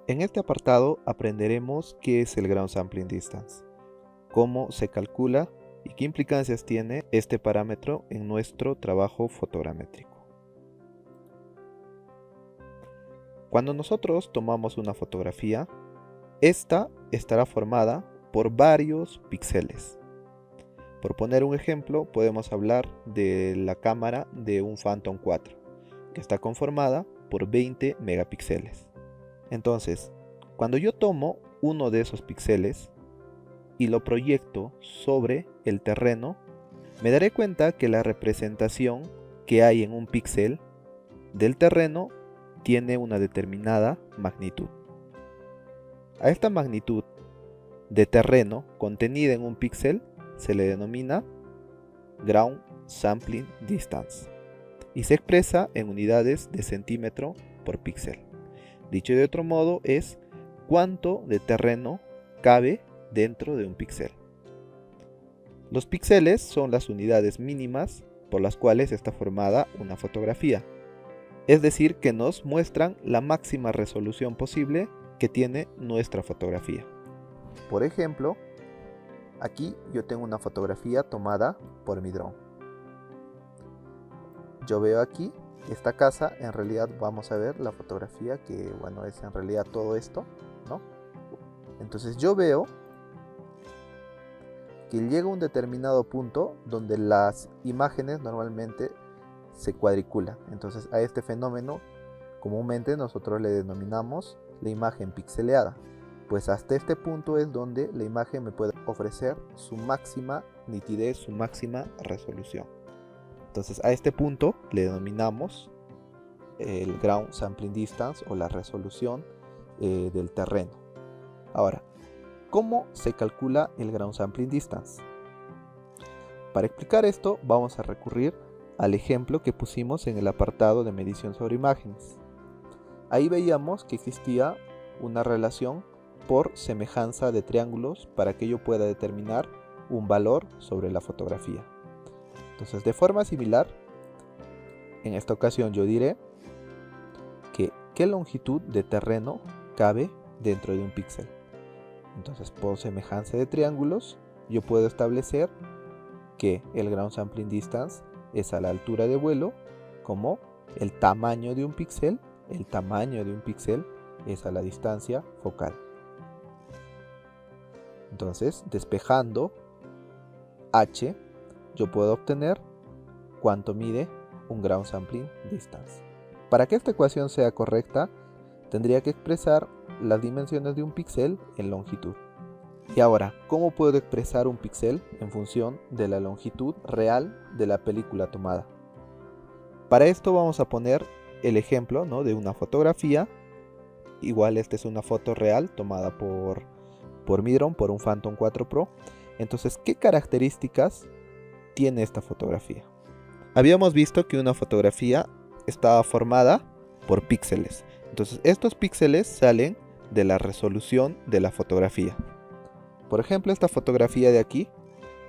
En este apartado aprenderemos qué es el Ground Sampling Distance, cómo se calcula y qué implicancias tiene este parámetro en nuestro trabajo fotogramétrico. Cuando nosotros tomamos una fotografía, esta estará formada por varios píxeles. Por poner un ejemplo, podemos hablar de la cámara de un Phantom 4, que está conformada por 20 megapíxeles. Entonces, cuando yo tomo uno de esos píxeles y lo proyecto sobre el terreno, me daré cuenta que la representación que hay en un píxel del terreno tiene una determinada magnitud. A esta magnitud de terreno contenida en un píxel se le denomina Ground Sampling Distance y se expresa en unidades de centímetro por píxel. Dicho de otro modo, es cuánto de terreno cabe dentro de un píxel. Los píxeles son las unidades mínimas por las cuales está formada una fotografía, es decir, que nos muestran la máxima resolución posible que tiene nuestra fotografía. Por ejemplo, aquí yo tengo una fotografía tomada por mi dron. Yo veo aquí esta casa, en realidad vamos a ver la fotografía que, bueno, es en realidad todo esto, ¿no? Entonces yo veo que llega un determinado punto donde las imágenes normalmente se cuadriculan. Entonces a este fenómeno comúnmente nosotros le denominamos la imagen pixeleada, pues hasta este punto es donde la imagen me puede ofrecer su máxima nitidez, su máxima resolución. Entonces a este punto le denominamos el Ground Sampling Distance o la resolución del terreno. Ahora, ¿cómo se calcula el Ground Sampling Distance? Para explicar esto vamos a recurrir al ejemplo que pusimos en el apartado de medición sobre imágenes. Ahí veíamos que existía una relación por semejanza de triángulos para que yo pueda determinar un valor sobre la fotografía. Entonces, de forma similar, en esta ocasión yo diré que qué longitud de terreno cabe dentro de un píxel. Entonces, por semejanza de triángulos, yo puedo establecer que el Ground Sampling Distance es a la altura de vuelo, como el tamaño de un píxel es a la distancia focal. Entonces, despejando h, yo puedo obtener cuánto mide un Ground Sampling Distance. Para que esta ecuación sea correcta, tendría que expresar las dimensiones de un píxel en longitud. Y ahora, ¿cómo puedo expresar un píxel en función de la longitud real de la película tomada? Para esto vamos a poner el ejemplo, ¿no?, de una fotografía. Igual esta es una foto real tomada por mi dron, por un Phantom 4 Pro. Entonces, ¿qué características tiene esta fotografía? Habíamos visto que una fotografía estaba formada por píxeles. Entonces, estos píxeles salen de la resolución de la fotografía. Por ejemplo, esta fotografía de aquí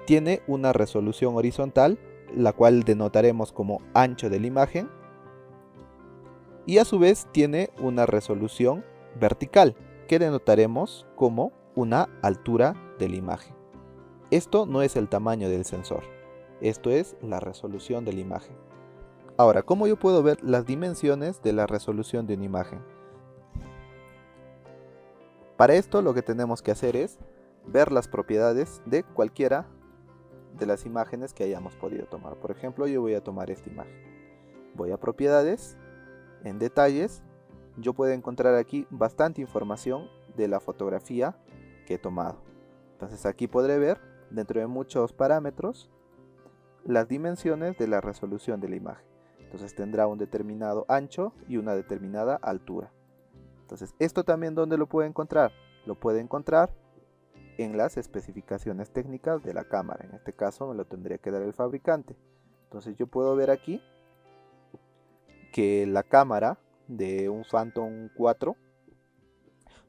tiene una resolución horizontal, la cual denotaremos como ancho de la imagen, y a su vez tiene una resolución vertical, que denotaremos como una altura de la imagen. Esto no es el tamaño del sensor, esto es la resolución de la imagen. Ahora, ¿cómo yo puedo ver las dimensiones de la resolución de una imagen? Para esto lo que tenemos que hacer es ver las propiedades de cualquiera de las imágenes que hayamos podido tomar. Por ejemplo, yo voy a tomar esta imagen. Voy a propiedades, en detalles, yo puedo encontrar aquí bastante información de la fotografía que he tomado. Entonces aquí podré ver, dentro de muchos parámetros, las dimensiones de la resolución de la imagen. Entonces tendrá un determinado ancho y una determinada altura. Entonces, esto también, ¿dónde lo puedo encontrar? Lo puedo encontrar en las especificaciones técnicas de la cámara. En este caso me lo tendría que dar el fabricante. Entonces yo puedo ver aquí que la cámara de un Phantom 4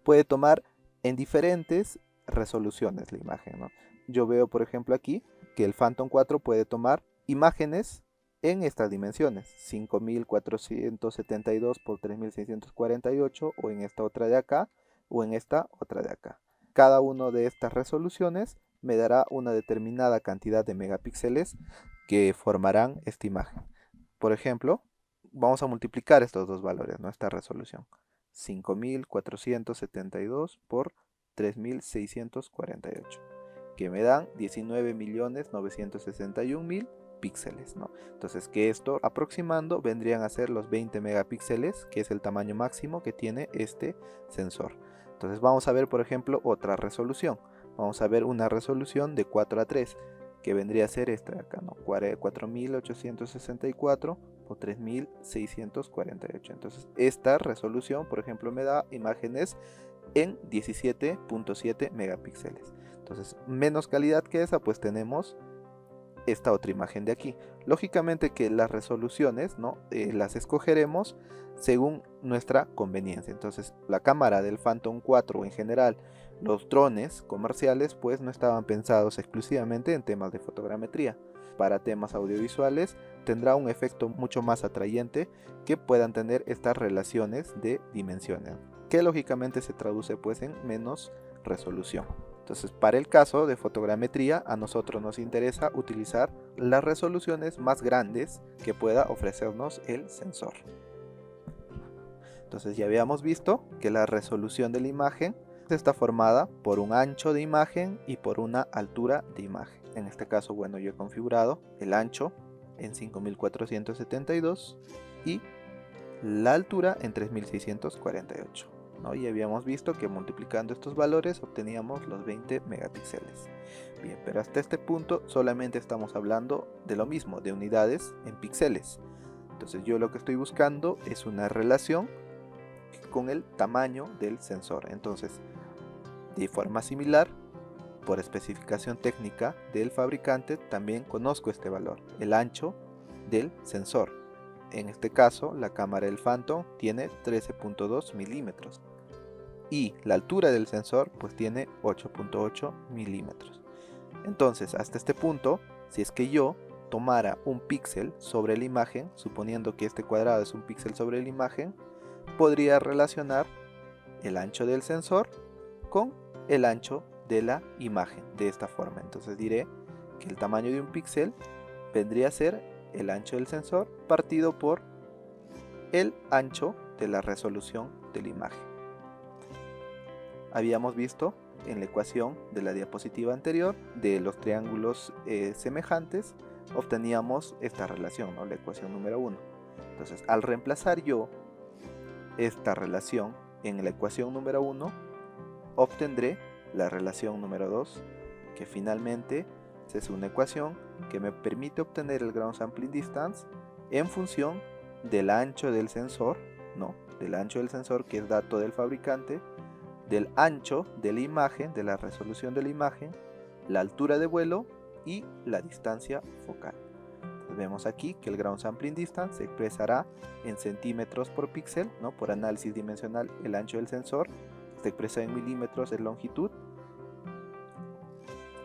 puede tomar en diferentes resoluciones la imagen, ¿no? Yo veo, por ejemplo, aquí que el Phantom 4 puede tomar imágenes en estas dimensiones, 5472 por 3648, o en esta otra de acá, o en esta otra de acá. Cada una de estas resoluciones me dará una determinada cantidad de megapíxeles que formarán esta imagen. Por ejemplo, vamos a multiplicar estos dos valores, ¿no? Esta resolución, 5472 por 3648, que me dan 19.961.000 píxeles, ¿no? Entonces, que esto aproximando vendrían a ser los 20 megapíxeles, que es el tamaño máximo que tiene este sensor. Entonces vamos a ver, por ejemplo, otra resolución. Vamos a ver una resolución de 4:3, que vendría a ser esta de acá, ¿no? 4864 por 3648. Entonces esta resolución, por ejemplo, me da imágenes en 17.7 megapíxeles. Entonces, menos calidad que esa, pues tenemos esta otra imagen de aquí. Lógicamente que las resoluciones, ¿no? Las escogeremos según nuestra conveniencia. Entonces, la cámara del Phantom 4, o en general los drones comerciales, pues no estaban pensados exclusivamente en temas de fotogrametría. Para temas audiovisuales tendrá un efecto mucho más atrayente que puedan tener estas relaciones de dimensiones, que lógicamente se traduce pues en menos resolución. Entonces, para el caso de fotogrametría, a nosotros nos interesa utilizar las resoluciones más grandes que pueda ofrecernos el sensor. Entonces, ya habíamos visto que la resolución de la imagen está formada por un ancho de imagen y por una altura de imagen. En este caso, bueno, yo he configurado el ancho en 5472 y la altura en 3648. ¿no? Y habíamos visto que multiplicando estos valores obteníamos los 20 megapíxeles. Bien, pero hasta este punto solamente estamos hablando de lo mismo, de unidades en píxeles. Entonces yo lo que estoy buscando es una relación con el tamaño del sensor. Entonces, de forma similar, por especificación técnica del fabricante, también conozco este valor, el ancho del sensor. En este caso, la cámara del Phantom tiene 13.2 milímetros y la altura del sensor pues tiene 8.8 milímetros. Entonces, hasta este punto, si es que yo tomara un píxel sobre la imagen, suponiendo que este cuadrado es un píxel sobre la imagen, podría relacionar el ancho del sensor con el ancho de la imagen de esta forma. Entonces diré que el tamaño de un píxel vendría a ser el ancho del sensor partido por el ancho de la resolución de la imagen. Habíamos visto en la ecuación de la diapositiva anterior de los triángulos semejantes, obteníamos esta relación, ¿no? La ecuación número 1. Entonces, al reemplazar yo esta relación en la ecuación número 1, obtendré la relación número 2, que finalmente es una ecuación que me permite obtener el ground sampling distance en función del ancho del sensor, ¿no? Del ancho del sensor, que es dato del fabricante, del ancho de la imagen, de la resolución de la imagen, la altura de vuelo y la distancia focal. Entonces, vemos aquí que el ground sampling distance se expresará en centímetros por píxel, ¿no? Por análisis dimensional, el ancho del sensor se expresa en milímetros de longitud.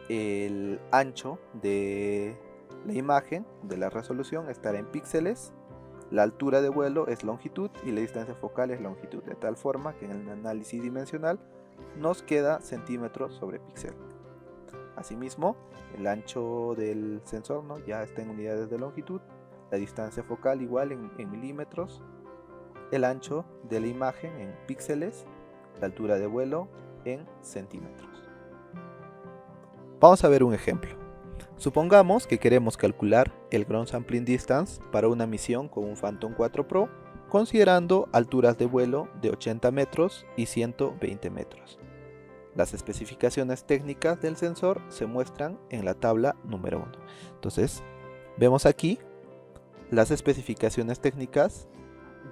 El ancho de la imagen, de la resolución, estará en píxeles. La altura de vuelo es longitud y la distancia focal es longitud, de tal forma que en el análisis dimensional nos queda centímetros sobre píxel. Asimismo, el ancho del sensor, ¿no? Ya está en unidades de longitud, la distancia focal igual en milímetros, el ancho de la imagen en píxeles, la altura de vuelo en centímetros. Vamos a ver un ejemplo. Supongamos que queremos calcular el ground sampling distance para una misión con un Phantom 4 Pro, considerando alturas de vuelo de 80 metros y 120 metros. Las especificaciones técnicas del sensor se muestran en la tabla número 1. Entonces, vemos aquí las especificaciones técnicas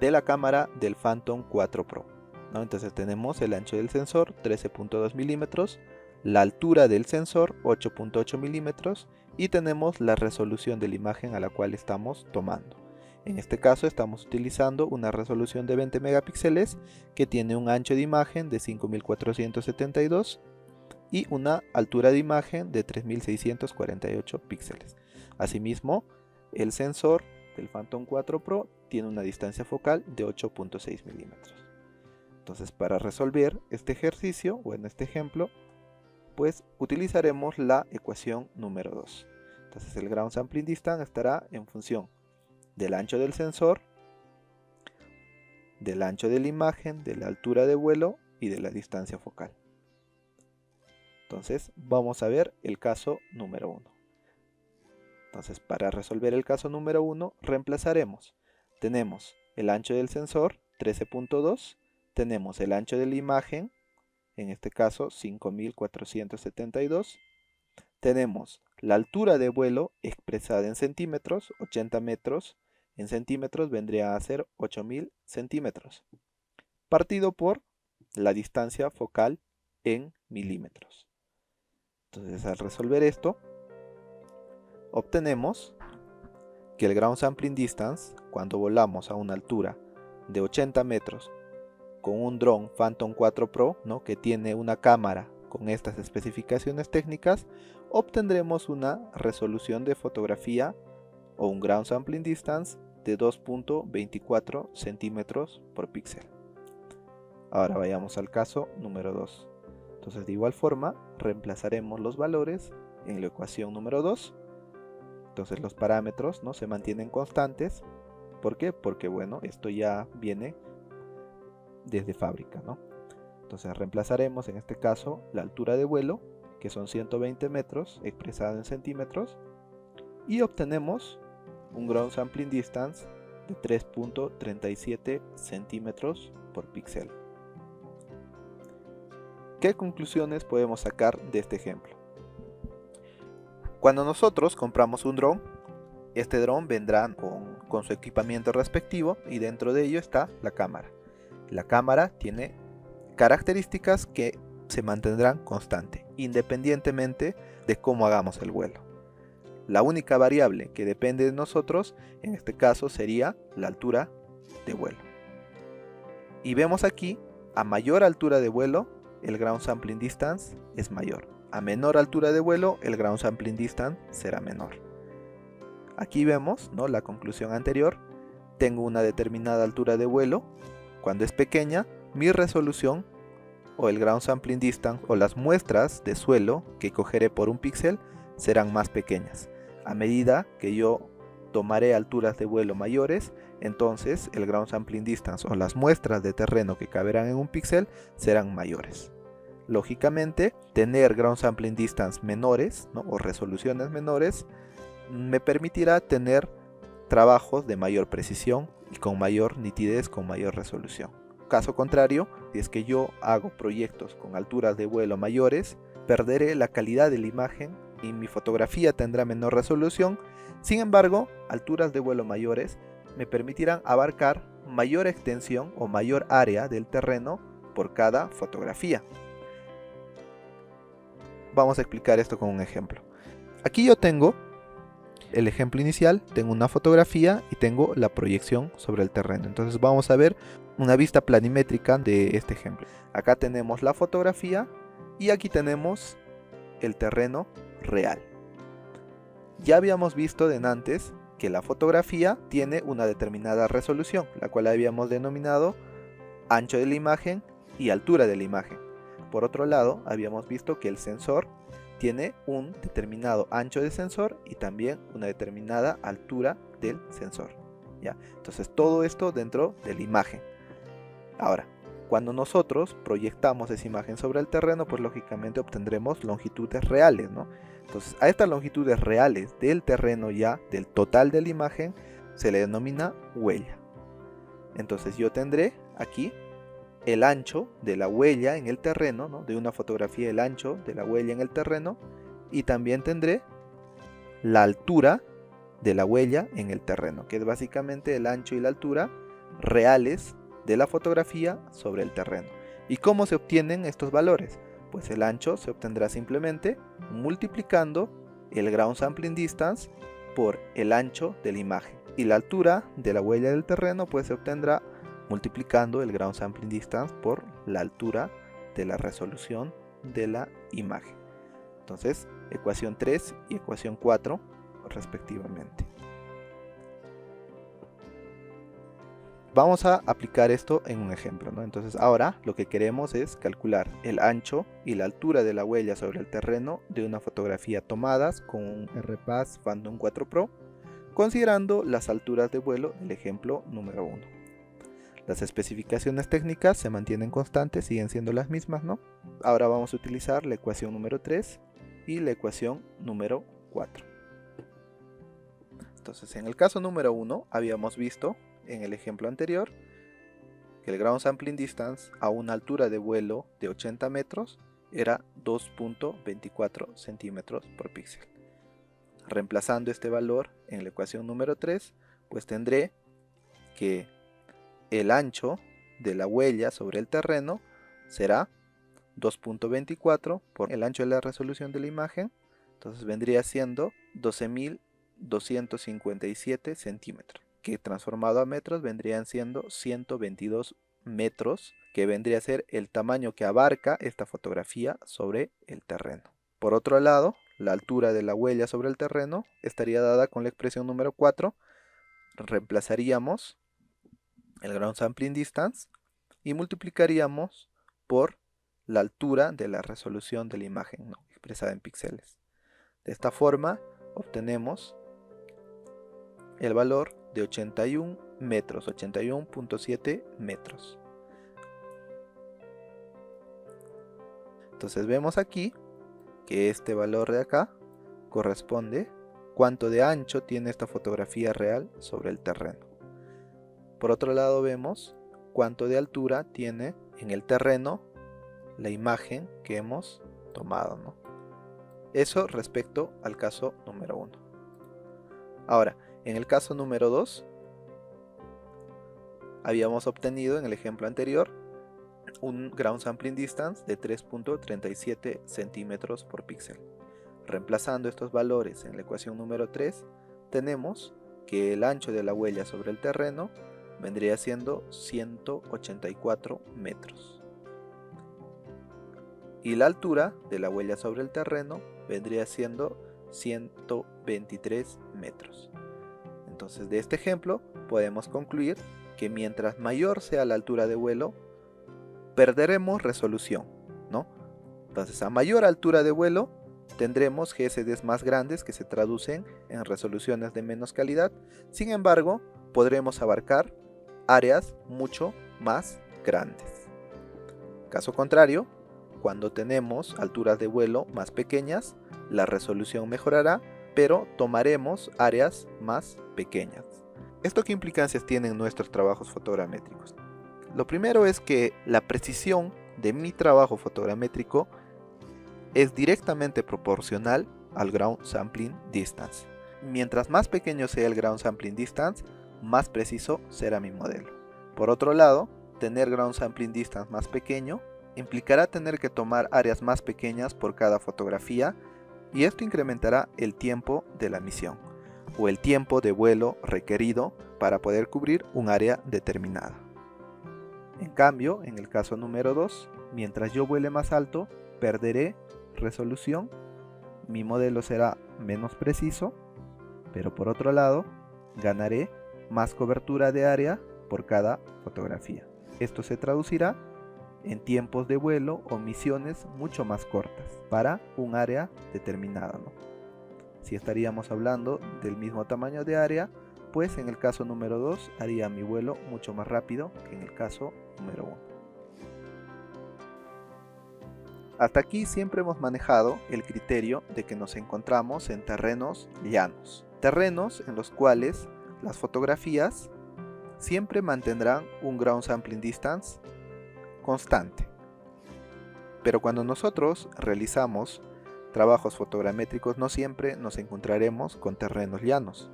de la cámara del Phantom 4 Pro, ¿no? Entonces tenemos el ancho del sensor 13.2 milímetros, la altura del sensor 8.8 milímetros y tenemos la resolución de la imagen a la cual estamos tomando. En este caso estamos utilizando una resolución de 20 megapíxeles que tiene un ancho de imagen de 5472 y una altura de imagen de 3648 píxeles. Asimismo, el sensor del Phantom 4 Pro tiene una distancia focal de 8.6 milímetros. Entonces, para resolver este ejercicio o en este ejemplo, pues utilizaremos la ecuación número 2. Entonces el ground sampling distance estará en función del ancho del sensor, del ancho de la imagen, de la altura de vuelo y de la distancia focal. Entonces vamos a ver el caso número 1. Entonces, para resolver el caso número 1, reemplazaremos. Tenemos el ancho del sensor, 13.2, tenemos el ancho de la imagen, en este caso 5472, tenemos la altura de vuelo expresada en centímetros, 80 metros, en centímetros vendría a ser 8000 centímetros, partido por la distancia focal en milímetros. Entonces, al resolver esto, obtenemos que el ground sampling distance, cuando volamos a una altura de 80 metros con un dron Phantom 4 Pro, ¿no?, que tiene una cámara con estas especificaciones técnicas, obtendremos una resolución de fotografía o un ground sampling distance de 2.24 centímetros por píxel. Ahora vayamos al caso número 2. Entonces, de igual forma, reemplazaremos los valores en la ecuación número 2. Entonces los parámetros, ¿no?, se mantienen constantes. ¿Por qué? Porque bueno, esto ya viene desde fábrica, ¿no? Entonces reemplazaremos en este caso la altura de vuelo, que son 120 metros expresado en centímetros, y obtenemos un ground sampling distance de 3.37 centímetros por píxel. ¿Qué conclusiones podemos sacar de este ejemplo? Cuando nosotros compramos un dron, este dron vendrá con su equipamiento respectivo y dentro de ello está la cámara. La cámara tiene características que se mantendrán constantes, independientemente de cómo hagamos el vuelo. La única variable que depende de nosotros, en este caso, sería la altura de vuelo. Y vemos aquí, a mayor altura de vuelo, el ground sampling distance es mayor. A menor altura de vuelo, el ground sampling distance será menor. Aquí vemos, ¿no?, la conclusión anterior. Tengo una determinada altura de vuelo. Cuando es pequeña, mi resolución o el ground sampling distance o las muestras de suelo que cogeré por un píxel serán más pequeñas. A medida que yo tomaré alturas de vuelo mayores, entonces el ground sampling distance o las muestras de terreno que caberán en un píxel serán mayores. Lógicamente, tener ground sampling distance menores, ¿no?, o resoluciones menores me permitirá tener trabajos de mayor precisión y con mayor nitidez, con mayor resolución. Caso contrario, si es que yo hago proyectos con alturas de vuelo mayores, perderé la calidad de la imagen y mi fotografía tendrá menor resolución. Sin embargo, alturas de vuelo mayores me permitirán abarcar mayor extensión o mayor área del terreno por cada fotografía. Vamos a explicar esto con un ejemplo. Aquí yo tengo el ejemplo inicial, tengo una fotografía y tengo la proyección sobre el terreno. Entonces vamos a ver una vista planimétrica de este ejemplo. Acá tenemos la fotografía y aquí tenemos el terreno real. Ya habíamos visto de antes que la fotografía tiene una determinada resolución, la cual habíamos denominado ancho de la imagen y altura de la imagen. Por otro lado, habíamos visto que el sensor tiene un determinado ancho de sensor y también una determinada altura del sensor, ¿ya? Entonces todo esto dentro de la imagen. Ahora, cuando nosotros proyectamos esa imagen sobre el terreno, pues lógicamente obtendremos longitudes reales, ¿no? Entonces a estas longitudes reales del terreno, ya del total de la imagen, se le denomina huella. Entonces yo tendré aquí el ancho de la huella en el terreno, ¿no?, de una fotografía, el ancho de la huella en el terreno, y también tendré la altura de la huella en el terreno, que es básicamente el ancho y la altura reales de la fotografía sobre el terreno. ¿Y cómo se obtienen estos valores? Pues el ancho se obtendrá simplemente multiplicando el ground sampling distance por el ancho de la imagen, y la altura de la huella del terreno pues se obtendrá multiplicando el ground sampling distance por la altura de la resolución de la imagen. Entonces, ecuación 3 y ecuación 4 respectivamente. Vamos a aplicar esto en un ejemplo, ¿no? Entonces ahora lo que queremos es calcular el ancho y la altura de la huella sobre el terreno de una fotografía tomadas con un RPAS Phantom 4 Pro, considerando las alturas de vuelo del ejemplo número 1. Las especificaciones técnicas se mantienen constantes, siguen siendo las mismas, ¿no? Ahora vamos a utilizar la ecuación número 3 y la ecuación número 4. Entonces, en el caso número 1 habíamos visto en el ejemplo anterior que el ground sampling distance a una altura de vuelo de 80 metros era 2.24 centímetros por píxel. Reemplazando este valor en la ecuación número 3, pues tendré que el ancho de la huella sobre el terreno será 2.24 por el ancho de la resolución de la imagen, entonces vendría siendo 12.257 centímetros, que transformado a metros vendrían siendo 122 metros, que vendría a ser el tamaño que abarca esta fotografía sobre el terreno. Por otro lado, la altura de la huella sobre el terreno estaría dada con la expresión número 4. Reemplazaríamos el ground sampling distance y multiplicaríamos por la altura de la resolución de la imagen, ¿no?, expresada en píxeles. De esta forma obtenemos el valor de 81 metros, 81.7 metros. Entonces vemos aquí que este valor de acá corresponde cuánto de ancho tiene esta fotografía real sobre el terreno. Por otro lado vemos cuánto de altura tiene en el terreno la imagen que hemos tomado, ¿no? Eso respecto al caso número 1. Ahora, en el caso número 2, habíamos obtenido en el ejemplo anterior un ground sampling distance de 3.37 centímetros por píxel. Reemplazando estos valores en la ecuación número 3, tenemos que el ancho de la huella sobre el terreno vendría siendo 184 metros. Y la altura de la huella sobre el terreno vendría siendo 123 metros. Entonces, de este ejemplo podemos concluir que mientras mayor sea la altura de vuelo, perderemos resolución, ¿no? Entonces, a mayor altura de vuelo tendremos GSDs más grandes que se traducen en resoluciones de menos calidad. Sin embargo, podremos abarcar áreas mucho más grandes. Caso contrario, cuando tenemos alturas de vuelo más pequeñas, la resolución mejorará, pero tomaremos áreas más pequeñas. ¿Esto qué implicancias tiene en nuestros trabajos fotogramétricos? Lo primero es que la precisión de mi trabajo fotogramétrico es directamente proporcional al ground sampling distance. Mientras más pequeño sea el ground sampling distance, más preciso será mi modelo. Por otro lado, tener ground sampling distance más pequeño implicará tener que tomar áreas más pequeñas por cada fotografía, y esto incrementará el tiempo de la misión o el tiempo de vuelo requerido para poder cubrir un área determinada. En cambio, en el caso número 2, mientras yo vuele más alto, perderé resolución, mi modelo será menos preciso, pero por otro lado, ganaré más cobertura de área por cada fotografía. Esto se traducirá en tiempos de vuelo o misiones mucho más cortas para un área determinada, ¿no? Si estaríamos hablando del mismo tamaño de área, pues en el caso número 2 haría mi vuelo mucho más rápido que en el caso número 1. Hasta aquí siempre hemos manejado el criterio de que nos encontramos en terrenos llanos, terrenos en los cuales las fotografías siempre mantendrán un ground sampling distance constante. Pero cuando nosotros realizamos trabajos fotogramétricos, no siempre nos encontraremos con terrenos llanos.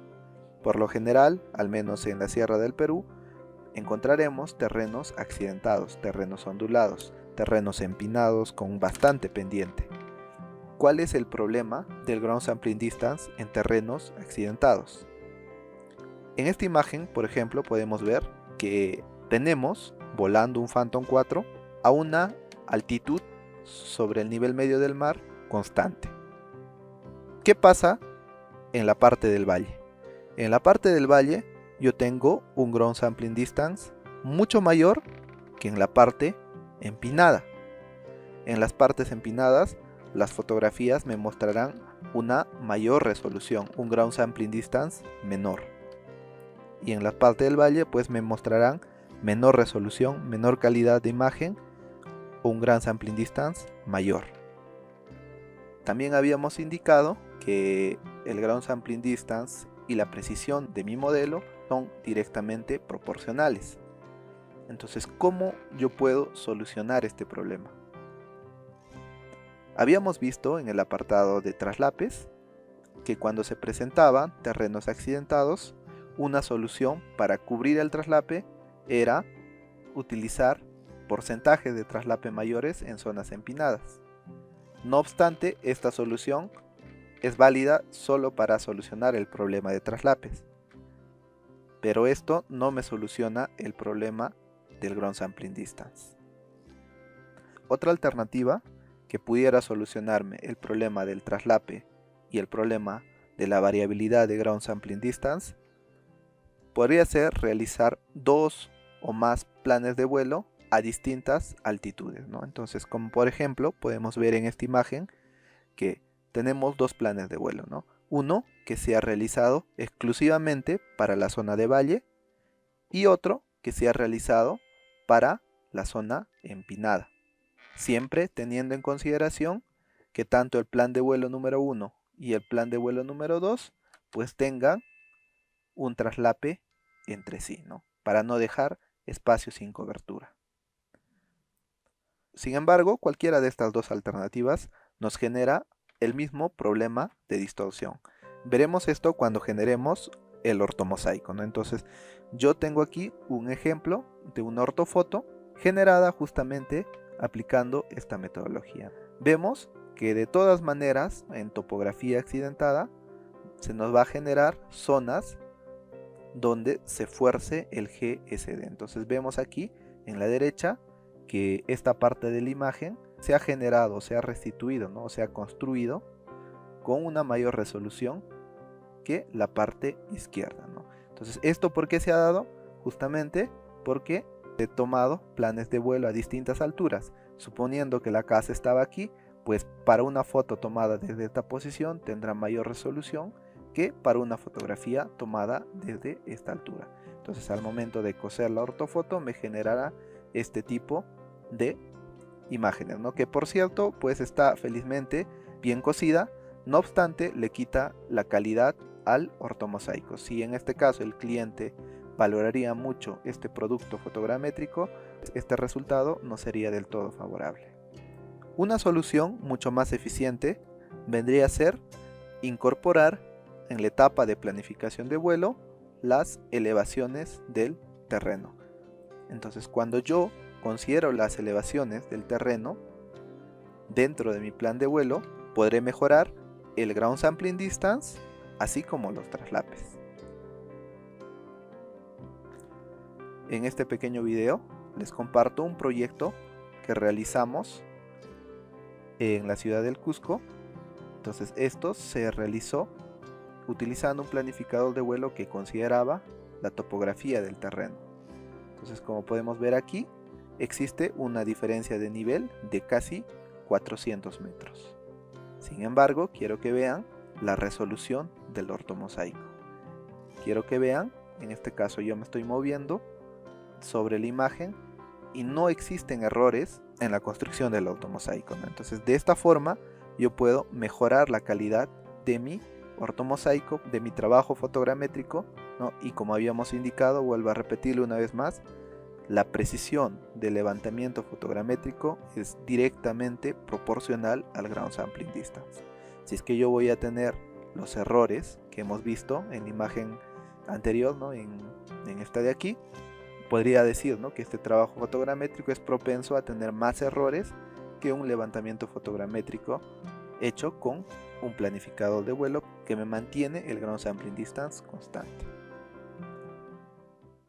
Por lo general, al menos en la Sierra del Perú, encontraremos terrenos accidentados, terrenos ondulados, terrenos empinados con bastante pendiente. ¿Cuál es el problema del ground sampling distance en terrenos accidentados? En esta imagen, por ejemplo, podemos ver que tenemos volando un Phantom 4 a una altitud sobre el nivel medio del mar constante. ¿Qué pasa en la parte del valle? En la parte del valle yo tengo un ground sampling distance mucho mayor que en la parte empinada. En las partes empinadas, las fotografías me mostrarán una mayor resolución, un ground sampling distance menor. Y en la parte del valle, pues me mostrarán menor resolución, menor calidad de imagen, o un ground sampling distance mayor. También habíamos indicado que el ground sampling distance y la precisión de mi modelo son directamente proporcionales. Entonces, ¿cómo yo puedo solucionar este problema? Habíamos visto en el apartado de traslapes que cuando se presentaban terrenos accidentados, una solución para cubrir el traslape era utilizar porcentajes de traslape mayores en zonas empinadas. No obstante, esta solución es válida solo para solucionar el problema de traslapes. Pero esto no me soluciona el problema del ground sampling distance. Otra alternativa que pudiera solucionarme el problema del traslape y el problema de la variabilidad de ground sampling distance podría ser realizar 2 o más planes de vuelo a distintas altitudes, ¿no? Entonces, como por ejemplo podemos ver en esta imagen que tenemos 2 planes de vuelo, ¿no? Uno que se ha realizado exclusivamente para la zona de valle y otro que se ha realizado para la zona empinada, siempre teniendo en consideración que tanto el plan de vuelo número 1 y el plan de vuelo número 2 pues tengan un traslape entre sí, ¿no? Para no dejar espacio sin cobertura. Sin embargo, cualquiera de estas dos alternativas nos genera el mismo problema de distorsión. Veremos esto cuando generemos el ortomosaico, ¿no? Entonces, yo tengo aquí un ejemplo de una ortofoto generada justamente aplicando esta metodología. Vemos que de todas maneras, en topografía accidentada, se nos va a generar zonas donde se fuerce el GSD. Entonces vemos aquí en la derecha que esta parte de la imagen se ha generado, se ha restituido, ¿no? Se ha construido con una mayor resolución que la parte izquierda, ¿no? Entonces, ¿esto por qué se ha dado? Justamente porque he tomado planes de vuelo a distintas alturas. Suponiendo que la casa estaba aquí, pues para una foto tomada desde esta posición tendrá mayor resolución que para una fotografía tomada desde esta altura. Entonces, al momento de coser la ortofoto me generará este tipo de imágenes, ¿no? Que por cierto, pues está felizmente bien cosida, no obstante le quita la calidad al ortomosaico. Si en este caso el cliente valoraría mucho este producto fotogramétrico, este resultado no sería del todo favorable. Una solución mucho más eficiente vendría a ser incorporar en la etapa de planificación de vuelo las elevaciones del terreno. Entonces, cuando yo considero las elevaciones del terreno dentro de mi plan de vuelo, podré mejorar el ground sampling distance así como los traslapes. En este pequeño video les comparto un proyecto que realizamos en la ciudad del Cusco. Entonces, esto se realizó utilizando un planificador de vuelo que consideraba la topografía del terreno. Entonces, como podemos ver aquí, existe una diferencia de nivel de casi 400 metros. Sin embargo, quiero que vean la resolución del ortomosaico. Quiero que vean, en este caso yo me estoy moviendo sobre la imagen y no existen errores en la construcción del ortomosaico, ¿no? Entonces, de esta forma yo puedo mejorar la calidad de mi ortomosaico, de mi trabajo fotogramétrico, ¿no? Y como habíamos indicado, vuelvo a repetirlo una vez más, la precisión del levantamiento fotogramétrico es directamente proporcional al ground sampling distance. Si es que yo voy a tener los errores que hemos visto en la imagen anterior, ¿no? en esta de aquí, podría decir, ¿no? que este trabajo fotogramétrico es propenso a tener más errores que un levantamiento fotogramétrico hecho con un planificador de vuelo que me mantiene el ground sampling distance constante.